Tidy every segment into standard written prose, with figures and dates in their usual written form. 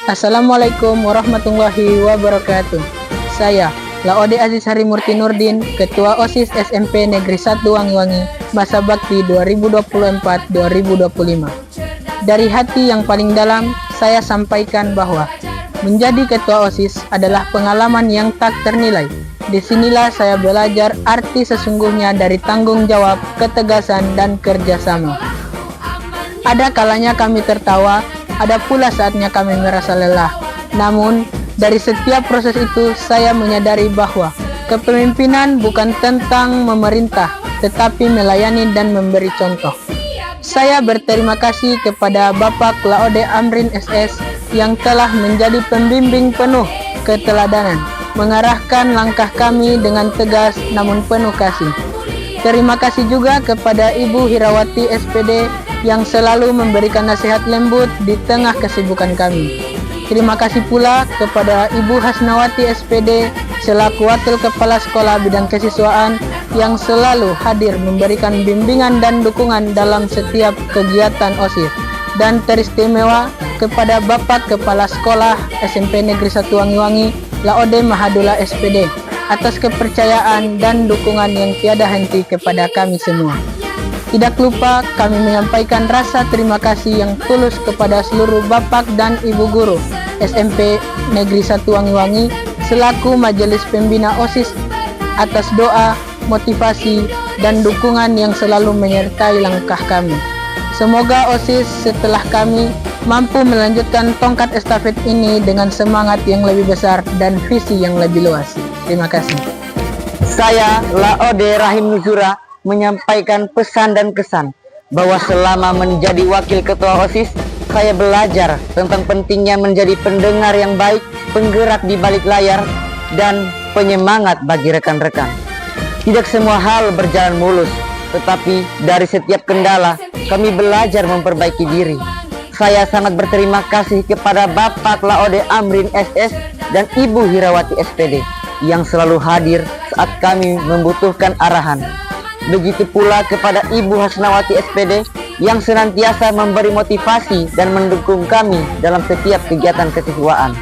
Assalamualaikum warahmatullahi wabarakatuh. Saya, Laode Aziz Harimurti Nurdin, Ketua OSIS SMP Negeri 1 Wangi-Wangi, masa bakti 2024-2025. Dari hati yang paling dalam, saya sampaikan bahwa menjadi Ketua OSIS adalah pengalaman yang tak ternilai. Disinilah saya belajar arti sesungguhnya dari tanggung jawab, ketegasan, dan kerjasama. Ada kalanya kami tertawa, ada pula saatnya kami merasa lelah. Namun, dari setiap proses itu saya menyadari bahwa kepemimpinan bukan tentang memerintah, tetapi melayani dan memberi contoh. Saya berterima kasih kepada Bapak Laode Amrin SS yang telah menjadi pembimbing penuh keteladanan, mengarahkan langkah kami dengan tegas namun penuh kasih. Terima kasih juga kepada Ibu Hirawati SPD yang selalu memberikan nasihat lembut di tengah kesibukan kami. Terima kasih pula kepada Ibu Hasnawati SPD selaku Wakil Kepala Sekolah Bidang Kesiswaan yang selalu hadir memberikan bimbingan dan dukungan dalam setiap kegiatan OSIS. Dan teristimewa kepada Bapak Kepala Sekolah SMP Negeri 1 Wangi-Wangi, Laode Mahadula SPD, atas kepercayaan dan dukungan yang tiada henti kepada kami semua. Tidak lupa kami menyampaikan rasa terima kasih yang tulus kepada seluruh Bapak dan Ibu Guru SMP Negeri 1 Wangi-Wangi selaku Majelis Pembina OSIS atas doa, motivasi, dan dukungan yang selalu menyertai langkah kami. Semoga OSIS setelah kami mampu melanjutkan tongkat estafet ini dengan semangat yang lebih besar dan visi yang lebih luas. Terima kasih. Saya Laode Rahim Nuzura menyampaikan pesan dan kesan bahwa selama menjadi wakil ketua OSIS, saya belajar tentang pentingnya menjadi pendengar yang baik, penggerak di balik layar, dan penyemangat bagi rekan-rekan. Tidak semua hal berjalan mulus, tetapi dari setiap kendala, kami belajar memperbaiki diri. Saya sangat berterima kasih kepada Bapak Laode Amrin SS dan Ibu Hirawati SPD yang selalu hadir saat kami membutuhkan arahan. Begitu pula kepada Ibu Hasnawati SPD yang senantiasa memberi motivasi dan mendukung kami dalam setiap kegiatan kesiswaan.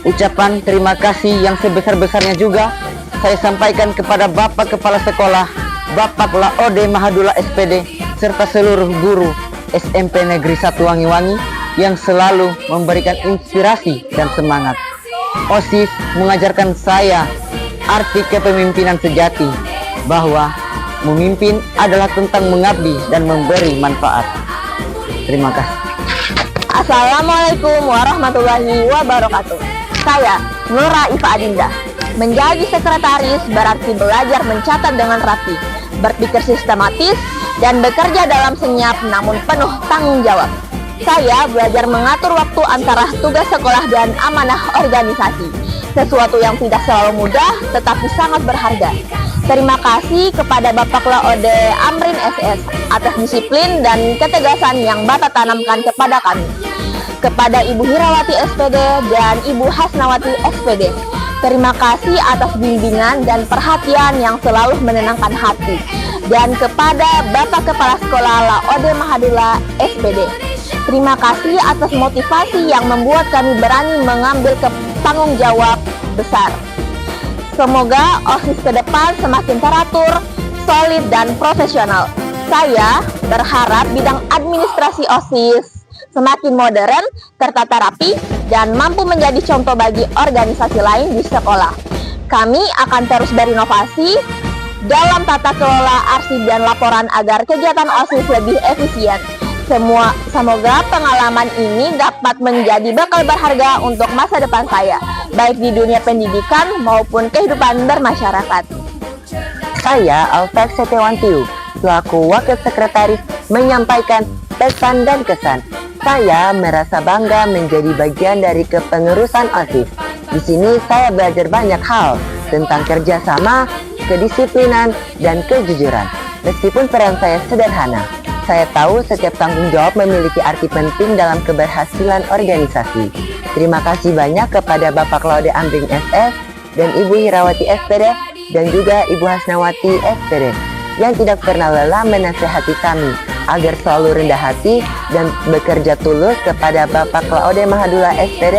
Ucapan terima kasih yang sebesar-besarnya juga saya sampaikan kepada Bapak Kepala Sekolah, Bapak Laode Mahadula SPD, serta seluruh guru SMP Negeri 1 Wangi-Wangi yang selalu memberikan inspirasi dan semangat. OSIS mengajarkan saya arti kepemimpinan sejati, bahwa memimpin adalah tentang mengabdi dan memberi manfaat. Terima kasih. Assalamualaikum warahmatullahi wabarakatuh. Saya Nura Iva Adinda. Menjadi sekretaris berarti belajar mencatat dengan rapi, berpikir sistematis, dan bekerja dalam senyap namun penuh tanggung jawab. Saya belajar mengatur waktu antara tugas sekolah dan amanah organisasi, sesuatu yang tidak selalu mudah tetapi sangat berharga. Terima kasih kepada Bapak Laode Amrin SS atas disiplin dan ketegasan yang Bapak tanamkan kepada kami. Kepada Ibu Hirawati SPD dan Ibu Hasnawati SPD, terima kasih atas bimbingan dan perhatian yang selalu menenangkan hati. Dan kepada Bapak Kepala Sekolah Laode Mahadula SPD, terima kasih atas motivasi yang membuat kami berani mengambil tanggung jawab besar. Semoga OSIS ke depan semakin teratur, solid, dan profesional. Saya berharap bidang administrasi OSIS semakin modern, tertata rapi, dan mampu menjadi contoh bagi organisasi lain di sekolah. Kami akan terus berinovasi dalam tata kelola arsip dan laporan agar kegiatan OSIS lebih efisien. Semoga pengalaman ini dapat menjadi bekal berharga untuk masa depan saya, baik di dunia pendidikan maupun kehidupan bermasyarakat. Saya Alfred Setewantiu, selaku Wakil Sekretaris, menyampaikan pesan dan kesan. Saya merasa bangga menjadi bagian dari kepengurusan OSIS. Di sini saya belajar banyak hal tentang kerjasama, kedisiplinan, dan kejujuran. Meskipun peran saya sederhana, saya tahu setiap tanggung jawab memiliki arti penting dalam keberhasilan organisasi. Terima kasih banyak kepada Bapak Laode Amrin SS dan Ibu Hirawati SPD dan juga Ibu Hasnawati SPD yang tidak pernah lelah menasehati kami agar selalu rendah hati dan bekerja tulus kepada Bapak Laode Mahadula SPD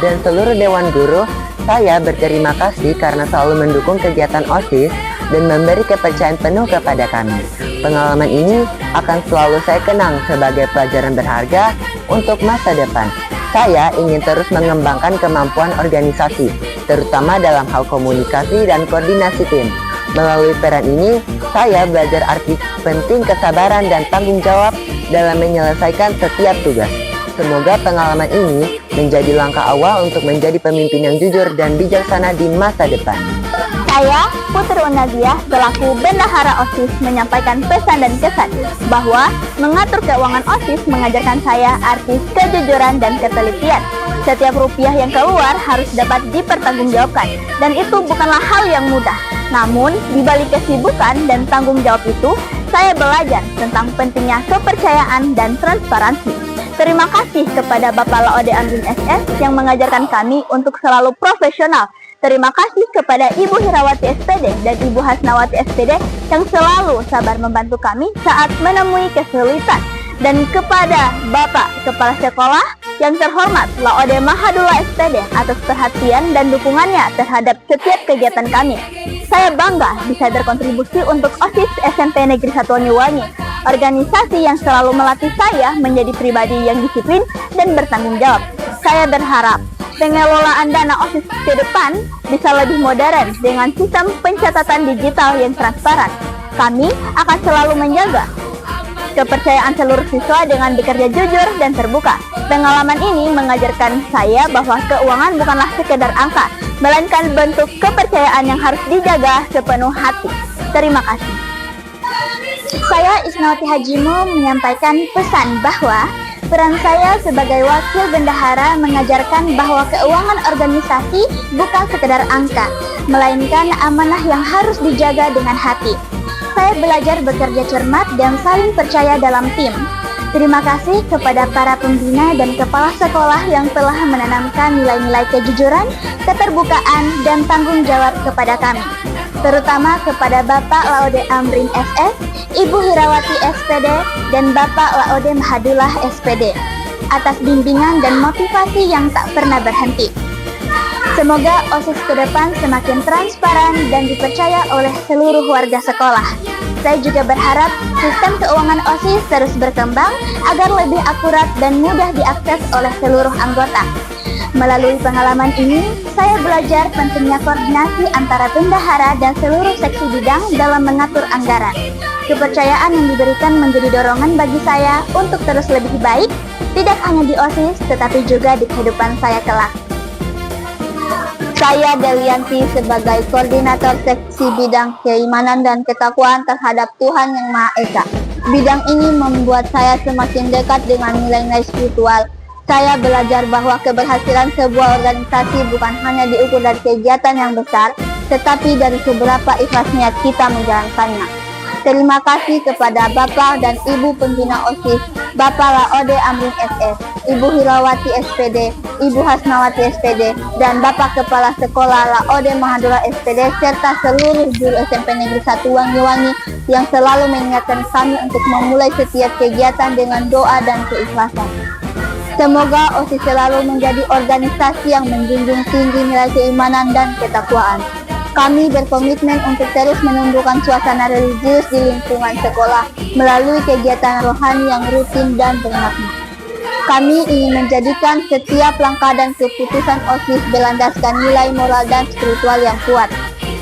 dan seluruh Dewan Guru. Saya berterima kasih karena selalu mendukung kegiatan OSIS dan memberi kepercayaan penuh kepada kami. Pengalaman ini akan selalu saya kenang sebagai pelajaran berharga untuk masa depan. Saya ingin terus mengembangkan kemampuan organisasi, terutama dalam hal komunikasi dan koordinasi tim. Melalui peran ini, saya belajar arti penting kesabaran dan tanggung jawab dalam menyelesaikan setiap tugas. Semoga pengalaman ini menjadi langkah awal untuk menjadi pemimpin yang jujur dan bijaksana di masa depan. Saya, Putri Unaziah, selaku Bendahara OSIS menyampaikan pesan dan kesan bahwa mengatur keuangan OSIS mengajarkan saya arti kejujuran dan ketelitian. Setiap rupiah yang keluar harus dapat dipertanggungjawabkan, dan itu bukanlah hal yang mudah. Namun, di balik kesibukan dan tanggung jawab itu, saya belajar tentang pentingnya kepercayaan dan transparansi. Terima kasih kepada Bapak Laode Amrin SS yang mengajarkan kami untuk selalu profesional. Terima kasih kepada Ibu Hirawati SPD dan Ibu Hasnawati SPD yang selalu sabar membantu kami saat menemui kesulitan. Dan kepada Bapak Kepala Sekolah yang terhormat Laode Mahadula SPD atas perhatian dan dukungannya terhadap setiap kegiatan kami. Saya bangga bisa berkontribusi untuk OSIS SMP Negeri 1 Wanyuwangi, organisasi yang selalu melatih saya menjadi pribadi yang disiplin dan bertanggung jawab. Saya berharap pengelolaan dana OSIS ke depan bisa lebih modern dengan sistem pencatatan digital yang transparan. Kami akan selalu menjaga kepercayaan seluruh siswa dengan bekerja jujur dan terbuka. Pengalaman ini mengajarkan saya bahwa keuangan bukanlah sekedar angka, melainkan bentuk kepercayaan yang harus dijaga sepenuh hati. Terima kasih. Saya Isnawati Hajimo menyampaikan pesan bahwa peran saya sebagai wakil bendahara mengajarkan bahwa keuangan organisasi bukan sekedar angka, melainkan amanah yang harus dijaga dengan hati. Saya belajar bekerja cermat dan saling percaya dalam tim. Terima kasih kepada para pembina dan kepala sekolah yang telah menanamkan nilai-nilai kejujuran, keterbukaan, dan tanggung jawab kepada kami. Terutama kepada Bapak Laode Amrin SS, Ibu Hirawati SPD, dan Bapak Laode Mahadullah SPD atas bimbingan dan motivasi yang tak pernah berhenti. Semoga OSIS ke depan semakin transparan dan dipercaya oleh seluruh warga sekolah. Saya juga berharap sistem keuangan OSIS terus berkembang agar lebih akurat dan mudah diakses oleh seluruh anggota. Melalui pengalaman ini, saya belajar pentingnya koordinasi antara bendahara dan seluruh seksi bidang dalam mengatur anggaran. Kepercayaan yang diberikan menjadi dorongan bagi saya untuk terus lebih baik, tidak hanya di OSIS, tetapi juga di kehidupan saya kelak. Saya Delianti sebagai Koordinator Seksi Bidang Keimanan dan Ketakwaan terhadap Tuhan Yang Maha Esa. Bidang ini membuat saya semakin dekat dengan nilai-nilai spiritual. Saya belajar bahwa keberhasilan sebuah organisasi bukan hanya diukur dari kegiatan yang besar, tetapi dari seberapa ikhlas niat kita menjalankannya. Terima kasih kepada Bapak dan Ibu Pembina OSIS, Bapak Laode Amrin SS, Ibu Hirawati SPD, Ibu Hasnawati SPD, dan Bapak Kepala Sekolah Laode Mahadula SPD, serta seluruh guru SMP Negeri 1 Wanyuwangi yang selalu mengingatkan kami untuk memulai setiap kegiatan dengan doa dan keikhlasan. Semoga OSIS selalu menjadi organisasi yang menjunjung tinggi nilai keimanan dan ketakwaan. Kami berkomitmen untuk terus menumbuhkan suasana religius di lingkungan sekolah melalui kegiatan rohani yang rutin dan bermakna. Kami ingin menjadikan setiap langkah dan keputusan OSIS berlandaskan nilai moral dan spiritual yang kuat.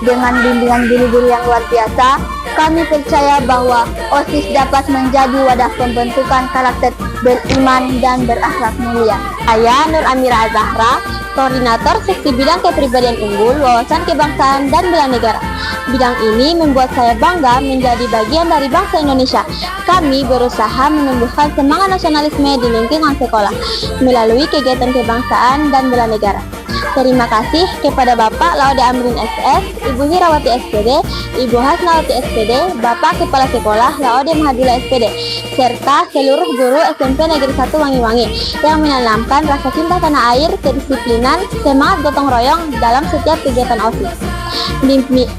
Dengan bimbingan guru-guru yang luar biasa, kami percaya bahwa OSIS dapat menjadi wadah pembentukan karakter beriman dan berakhlak mulia. Saya Nur Amira Zahra, Koordinator Seksi Bidang Kepribadian Unggul, Wawasan Kebangsaan dan Bela Negara. Bidang ini membuat saya bangga menjadi bagian dari bangsa Indonesia. Kami berusaha menumbuhkan semangat nasionalisme di lingkungan sekolah melalui kegiatan kebangsaan dan bela negara. Terima kasih kepada Bapak Laode Amrin SS, Ibu Hirawati SPD, Ibu Hasnawati SPD, Bapak Kepala Sekolah Laode Mahadula SPD, serta seluruh guru SMP Negeri 1 Wanyuwangi yang menanamkan rasa cinta tanah air, kedisiplinan, semangat gotong royong dalam setiap kegiatan OSIS.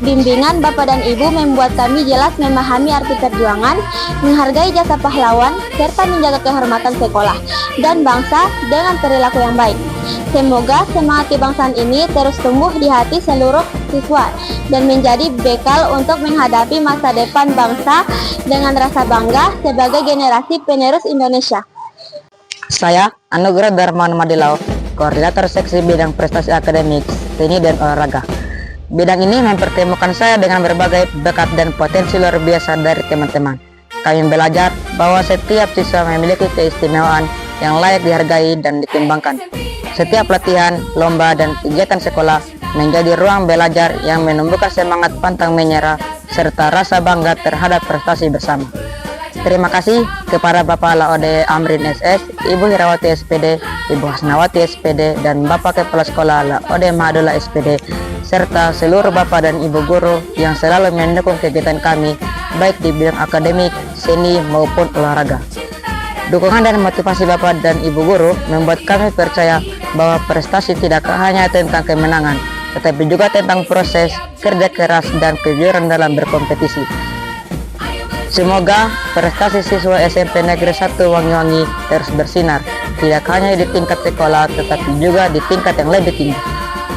Bimbingan Bapak dan Ibu membuat kami jelas memahami arti perjuangan, menghargai jasa pahlawan, serta menjaga kehormatan sekolah dan bangsa dengan perilaku yang baik. Semoga semangat kebangsaan ini terus tumbuh di hati seluruh siswa dan menjadi bekal untuk menghadapi masa depan bangsa dengan rasa bangga sebagai generasi penerus Indonesia. Saya, Anugerah Darmawan Madilau, Koordinator Seksi Bidang Prestasi Akademik, Seni dan Olahraga. Bidang ini mempertemukan saya dengan berbagai bakat dan potensi luar biasa dari teman-teman. Kami belajar bahwa setiap siswa memiliki keistimewaan yang layak dihargai dan dikembangkan. Setiap latihan, lomba, dan kegiatan sekolah menjadi ruang belajar yang menumbuhkan semangat pantang menyerah serta rasa bangga terhadap prestasi bersama. Terima kasih kepada Bapak Laode Amrin SS, Ibu Hirawati SPD, Ibu Hasnawati SPD, dan Bapak Kepala Sekolah Laode Mahadula SPD, serta seluruh Bapak dan Ibu guru yang selalu mendukung kegiatan kami, baik di bidang akademik, seni, maupun olahraga. Dukungan dan motivasi Bapak dan Ibu guru membuat kami percaya bahwa prestasi tidak hanya tentang kemenangan, tetapi juga tentang proses, kerja keras, dan kejujuran dalam berkompetisi. Semoga prestasi siswa SMP Negeri 1 Wangi-Wangi terus bersinar, tidak hanya di tingkat sekolah, tetapi juga di tingkat yang lebih tinggi.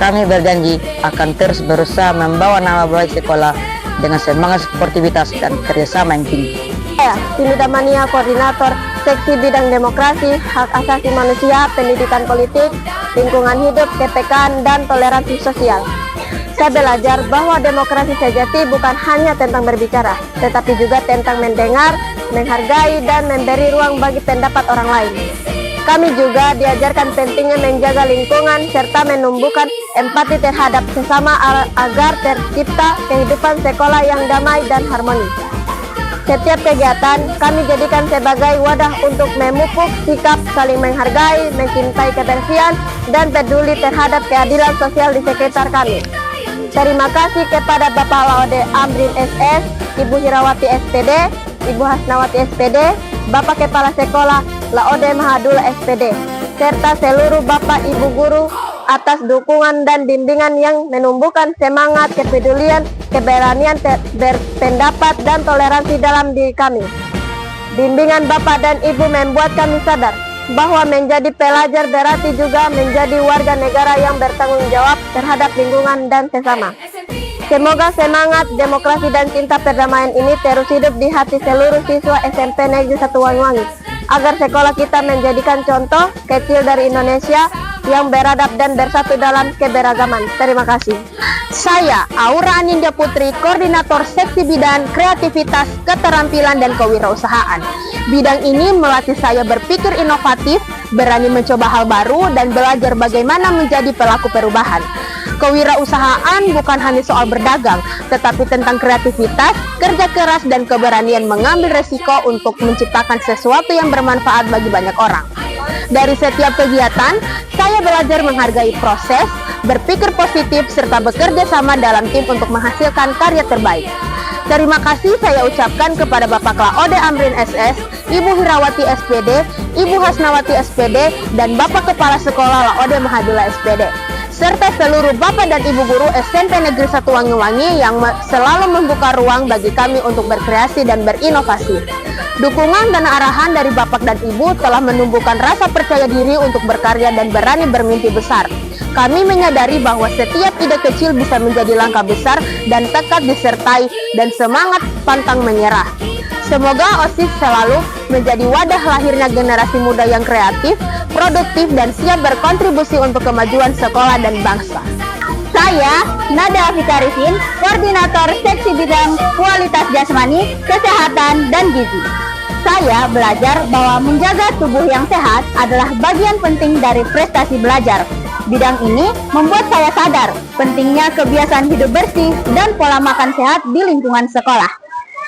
Kami berjanji akan terus berusaha membawa nama baik sekolah dengan semangat sportivitas dan kerjasama yang tinggi. Saya, Sinita Mania, Koordinator Seksi Bidang Demokrasi, Hak Asasi Manusia, Pendidikan Politik, Lingkungan Hidup, Kepekaan, dan Toleransi Sosial. Saya belajar bahwa demokrasi sejati bukan hanya tentang berbicara, tetapi juga tentang mendengar, menghargai, dan memberi ruang bagi pendapat orang lain. Kami juga diajarkan pentingnya menjaga lingkungan serta menumbuhkan empati terhadap sesama agar tercipta kehidupan sekolah yang damai dan harmoni. Setiap kegiatan kami jadikan sebagai wadah untuk memupuk sikap saling menghargai, mencintai kebersihan, dan peduli terhadap keadilan sosial di sekitar kami. Terima kasih kepada Bapak Laode Amrin SS, Ibu Hirawati SPD, Ibu Hasnawati SPD, Bapak Kepala Sekolah Laode Mahadula SPD, serta seluruh Bapak Ibu guru atas dukungan dan bimbingan yang menumbuhkan semangat, kepedulian, keberanian berpendapat, dan toleransi dalam diri kami. Bimbingan Bapak dan Ibu membuat kami sadar bahwa menjadi pelajar berarti juga menjadi warga negara yang bertanggung jawab terhadap lingkungan dan sesama. Semoga semangat, demokrasi, dan cinta perdamaian ini terus hidup di hati seluruh siswa SMP Negeri 1 Wangi-Wangi, agar sekolah kita menjadikan contoh kecil dari Indonesia yang beradab dan bersatu dalam keberagaman. Terima kasih. Saya, Aura Anindya Putri, Koordinator Seksi Bidang Kreativitas, Keterampilan, dan Kewirausahaan. Bidang ini melatih saya berpikir inovatif, berani mencoba hal baru, dan belajar bagaimana menjadi pelaku perubahan. Kewirausahaan bukan hanya soal berdagang, tetapi tentang kreativitas, kerja keras, dan keberanian mengambil resiko untuk menciptakan sesuatu yang bermanfaat bagi banyak orang. Dari setiap kegiatan, saya belajar menghargai proses, berpikir positif, serta bekerja sama dalam tim untuk menghasilkan karya terbaik. Terima kasih saya ucapkan kepada Bapak Laode Amrin SS, Ibu Hirawati SPD, Ibu Hasnawati SPD, dan Bapak Kepala Sekolah Laode Mahadula SPD, serta seluruh Bapak dan Ibu guru SMP Negeri 1 Wangi-Wangi yang selalu membuka ruang bagi kami untuk berkreasi dan berinovasi. Dukungan dan arahan dari Bapak dan Ibu telah menumbuhkan rasa percaya diri untuk berkarya dan berani bermimpi besar. Kami menyadari bahwa setiap ide kecil bisa menjadi langkah besar dan tekad disertai dan semangat pantang menyerah. Semoga OSIS selalu menjadi wadah lahirnya generasi muda yang kreatif, produktif, dan siap berkontribusi untuk kemajuan sekolah dan bangsa. Saya, Nada Afika Arifin, Koordinator Seksi Bidang Kualitas Jasmani, Kesehatan, dan Gizi. Saya belajar bahwa menjaga tubuh yang sehat adalah bagian penting dari prestasi belajar. Bidang ini membuat saya sadar pentingnya kebiasaan hidup bersih dan pola makan sehat di lingkungan sekolah.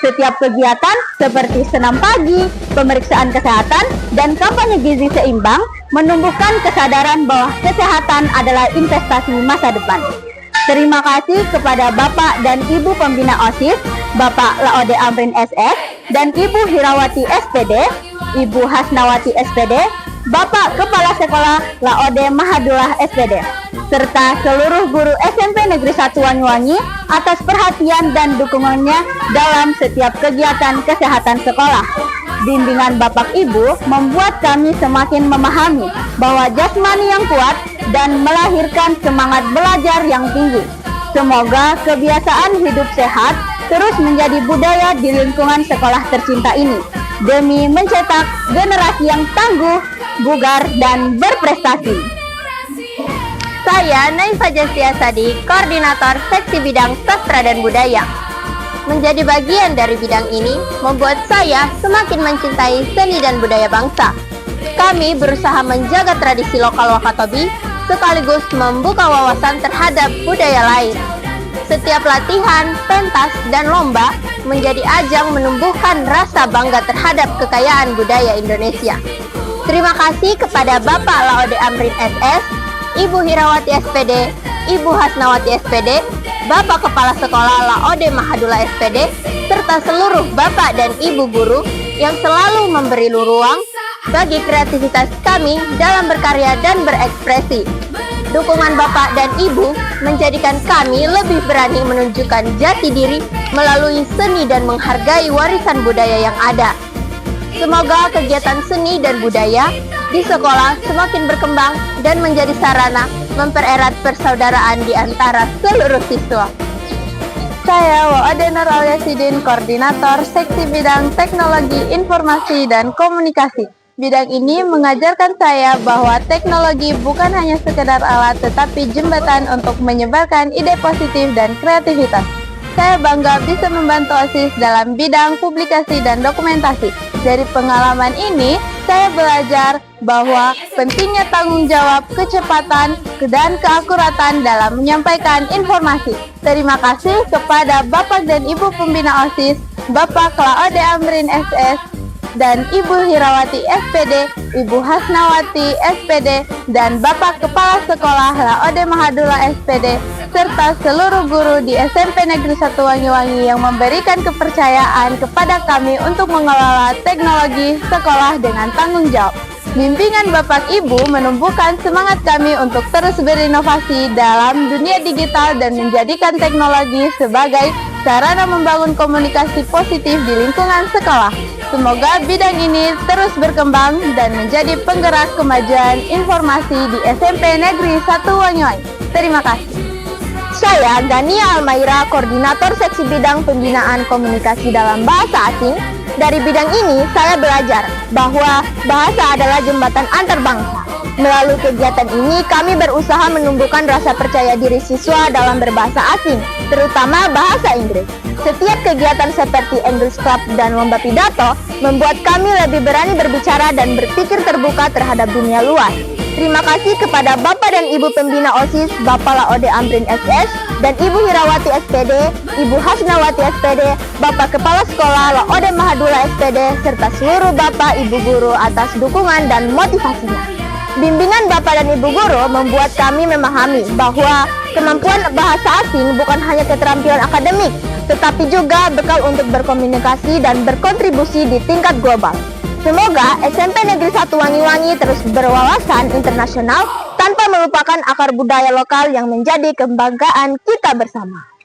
Setiap kegiatan seperti senam pagi, pemeriksaan kesehatan, dan kampanye gizi seimbang menumbuhkan kesadaran bahwa kesehatan adalah investasi masa depan. Terima kasih kepada Bapak dan Ibu Pembina OSIS, Bapak Laode Amrin SS, dan Ibu Hirawati SPD, Ibu Hasnawati SPD, Bapak Kepala Sekolah Laode Mahadula SPD. serta seluruh guru SMP Negeri 1 Wanyuwangi atas perhatian dan dukungannya dalam setiap kegiatan kesehatan sekolah. Bimbingan Bapak Ibu membuat kami semakin memahami bahwa jasmani yang kuat dan melahirkan semangat belajar yang tinggi. Semoga kebiasaan hidup sehat terus menjadi budaya di lingkungan sekolah tercinta ini, demi mencetak generasi yang tangguh, bugar, dan berprestasi. Saya Naifa Jastia Sadi, Koordinator Seksi Bidang Sastra dan Budaya. Menjadi bagian dari bidang ini membuat saya semakin mencintai seni dan budaya bangsa. Kami berusaha menjaga tradisi lokal Wakatobi sekaligus membuka wawasan terhadap budaya lain. Setiap latihan, pentas, dan lomba menjadi ajang menumbuhkan rasa bangga terhadap kekayaan budaya Indonesia. Terima kasih kepada Bapak Laode Amrin SS, Ibu Hirawati SPD, Ibu Hasnawati SPD, Bapak Kepala Sekolah Laode Mahadula SPD, serta seluruh Bapak dan Ibu guru yang selalu memberi ruang bagi kreativitas kami dalam berkarya dan berekspresi. Dukungan Bapak dan Ibu menjadikan kami lebih berani menunjukkan jati diri melalui seni dan menghargai warisan budaya yang ada. Semoga kegiatan seni dan budaya di sekolah semakin berkembang dan menjadi sarana mempererat persaudaraan di antara seluruh siswa. Saya Waode Nur Alyasidin, Koordinator Seksi Bidang Teknologi Informasi dan Komunikasi. Bidang ini mengajarkan saya bahwa teknologi bukan hanya sekedar alat tetapi jembatan untuk menyebarkan ide positif dan kreativitas. Saya bangga bisa membantu OSIS dalam bidang publikasi dan dokumentasi. Dari pengalaman ini, saya belajar bahwa pentingnya tanggung jawab, kecepatan, dan keakuratan dalam menyampaikan informasi. Terima kasih kepada Bapak dan Ibu Pembina OSIS, Bapak Laode Amrin SS, dan Ibu Hirawati SPD, Ibu Hasnawati SPD, dan Bapak Kepala Sekolah Laode Mahadula SPD, serta seluruh guru di SMP Negeri 1 Wanyuwangi yang memberikan kepercayaan kepada kami untuk mengelola teknologi sekolah dengan tanggung jawab. Bimbingan Bapak Ibu menumbuhkan semangat kami untuk terus berinovasi dalam dunia digital dan menjadikan teknologi sebagai sarana membangun komunikasi positif di lingkungan sekolah. Semoga bidang ini terus berkembang dan menjadi penggerak kemajuan informasi di SMP Negeri 1 Wanyuwangi. Terima kasih. Saya Gania Almaira, Koordinator Seksi Bidang Pembinaan Komunikasi dalam Bahasa Asing. Dari bidang ini, saya belajar bahwa bahasa adalah jembatan antar bangsa. Melalui kegiatan ini, kami berusaha menumbuhkan rasa percaya diri siswa dalam berbahasa asing, terutama bahasa Inggris. Setiap kegiatan seperti English Club dan lomba pidato membuat kami lebih berani berbicara dan berpikir terbuka terhadap dunia luar. Terima kasih kepada Bapak dan Ibu Pembina OSIS, Bapak Laode Amrin SS, dan Ibu Hirawati SPD, Ibu Hasnawati SPD, Bapak Kepala Sekolah Laode Mahadula SPD, serta seluruh Bapak Ibu guru atas dukungan dan motivasinya. Bimbingan Bapak dan Ibu guru membuat kami memahami bahwa kemampuan bahasa asing bukan hanya keterampilan akademik, tetapi juga bekal untuk berkomunikasi dan berkontribusi di tingkat global. Semoga SMP Negeri 1 Wanyuwangi terus berwawasan internasional tanpa melupakan akar budaya lokal yang menjadi kebanggaan kita bersama.